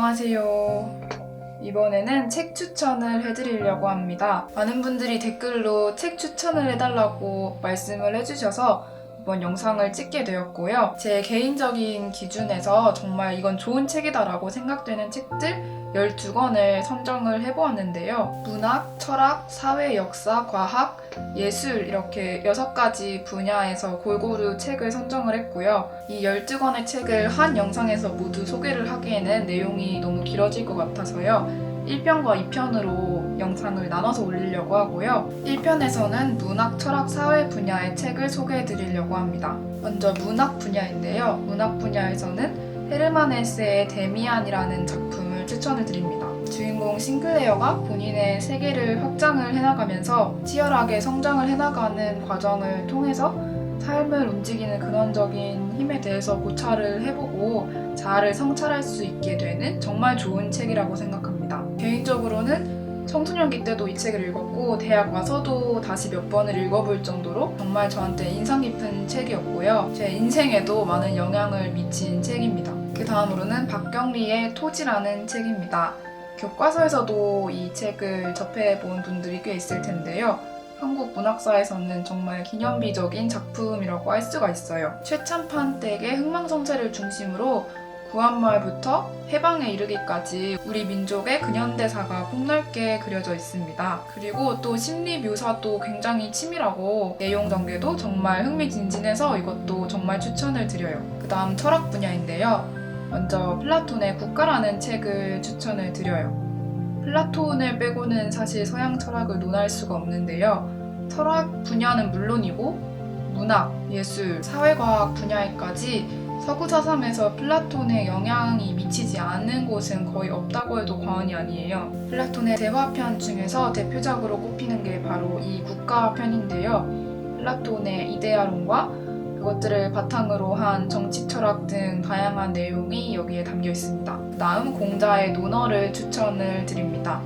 안녕하세요. 이번에는 책 추천을 해드리려고 합니다. 많은 분들이 댓글로 책 추천을 해달라고 말씀을 해주셔서 이번 영상을 찍게 되었고요. 제 개인적인 기준에서 정말 이건 좋은 책이다라고 생각되는 책들 12권을 선정을 해보았는데요. 문학, 철학, 사회, 역사, 과학, 예술 이렇게 6가지 분야에서 골고루 책을 선정을 했고요. 이 12권의 책을 한 영상에서 모두 소개를 하기에는 내용이 너무 길어질 것 같아서요. 1편과 2편으로 영상을 나눠서 올리려고 하고요. 1편에서는 문학, 철학, 사회 분야의 책을 소개해드리려고 합니다. 먼저 문학 분야인데요. 문학 분야에서는 헤르만 헬세의 데미안이라는 작품을 추천을 드립니다. 주인공 싱클레어가 본인의 세계를 확장을 해나가면서 치열하게 성장을 해나가는 과정을 통해서 삶을 움직이는 근원적인 힘에 대해서 고찰을 해보고 자아를 성찰할 수 있게 되는 정말 좋은 책이라고 생각합니다. 개인적으로는 청소년기 때도 이 책을 읽었고 대학 와서도 다시 몇 번을 읽어볼 정도로 정말 저한테 인상 깊은 책이었고요. 제 인생에도 많은 영향을 미친 책입니다. 그 다음으로는 박경리의 토지라는 책입니다. 교과서에서도 이 책을 접해본 분들이 꽤 있을 텐데요. 한국 문학사에서는 정말 기념비적인 작품이라고 할 수가 있어요. 최찬판 댁의 흥망성쇠를 중심으로 구한말부터 해방에 이르기까지 우리 민족의 근현대사가 폭넓게 그려져 있습니다. 그리고 또 심리 묘사도 굉장히 치밀하고 내용 전개도 정말 흥미진진해서 이것도 정말 추천을 드려요. 그 다음 철학 분야인데요. 먼저 플라톤의 국가라는 책을 추천을 드려요. 플라톤을 빼고는 사실 서양 철학을 논할 수가 없는데요. 철학 분야는 물론이고 문학, 예술, 사회과학 분야에까지 서구 사삼에서 플라톤의 영향이 미치지 않는 곳은 거의 없다고 해도 과언이 아니에요. 플라톤의 대화편 중에서 대표작으로 꼽히는 게 바로 이 국가편인데요. 플라톤의 이데아론과 그것들을 바탕으로 한 정치 철학 등 다양한 내용이 여기에 담겨 있습니다. 다음 공자의 논어를 추천을 드립니다.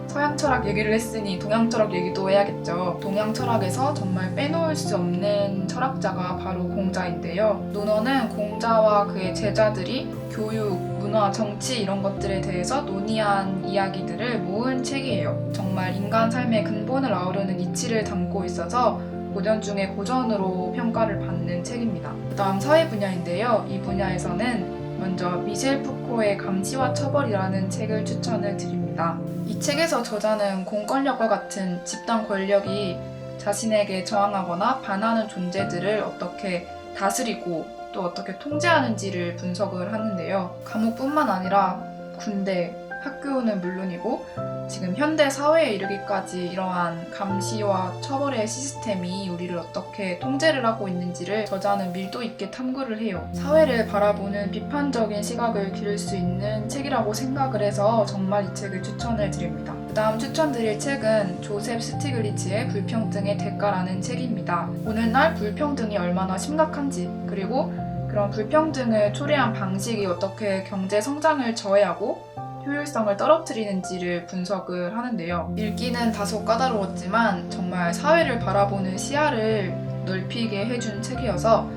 서양 철학 얘기를 했으니 동양 철학 얘기도 해야겠죠. 동양 철학에서 정말 빼놓을 수 없는 철학자가 바로 공자인데요. 논어는 공자와 그의 제자들이 교육, 문화, 정치 이런 것들에 대해서 논의한 이야기들을 모은 책이에요. 정말 인간 삶의 근본을 아우르는 이치를 담고 있어서 고전 중에 고전으로 평가를 받는 책입니다. 그 다음 사회 분야인데요. 이 분야에서는 먼저 미셸 푸코의 감시와 처벌이라는 책을 추천을 드립니다. 이 책에서 저자는 공권력과 같은 집단 권력이 자신에게 저항하거나 반하는 존재들을 어떻게 다스리고 또 어떻게 통제하는지를 분석을 하는데요. 감옥뿐만 아니라 군대, 학교는 물론이고 지금 현대 사회에 이르기까지 이러한 감시와 처벌의 시스템이 우리를 어떻게 통제를 하고 있는지를 저자는 밀도 있게 탐구를 해요. 사회를 바라보는 비판적인 시각을 기를 수 있는 책이라고 생각을 해서 정말 이 책을 추천을 드립니다. 그 다음 추천드릴 책은 조셉 스티글리츠의 불평등의 대가라는 책입니다. 오늘날 불평등이 얼마나 심각한지 그리고 그런 불평등을 초래한 방식이 어떻게 경제 성장을 저해하고 효율성을 떨어뜨리는지를 분석을 하는데요. 읽기는 다소 까다로웠지만 정말 사회를 바라보는 시야를 넓히게 해준 책이어서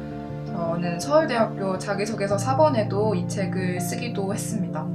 저는 서울대학교 자기소개서 4번에도 이 책을 쓰기도 했습니다.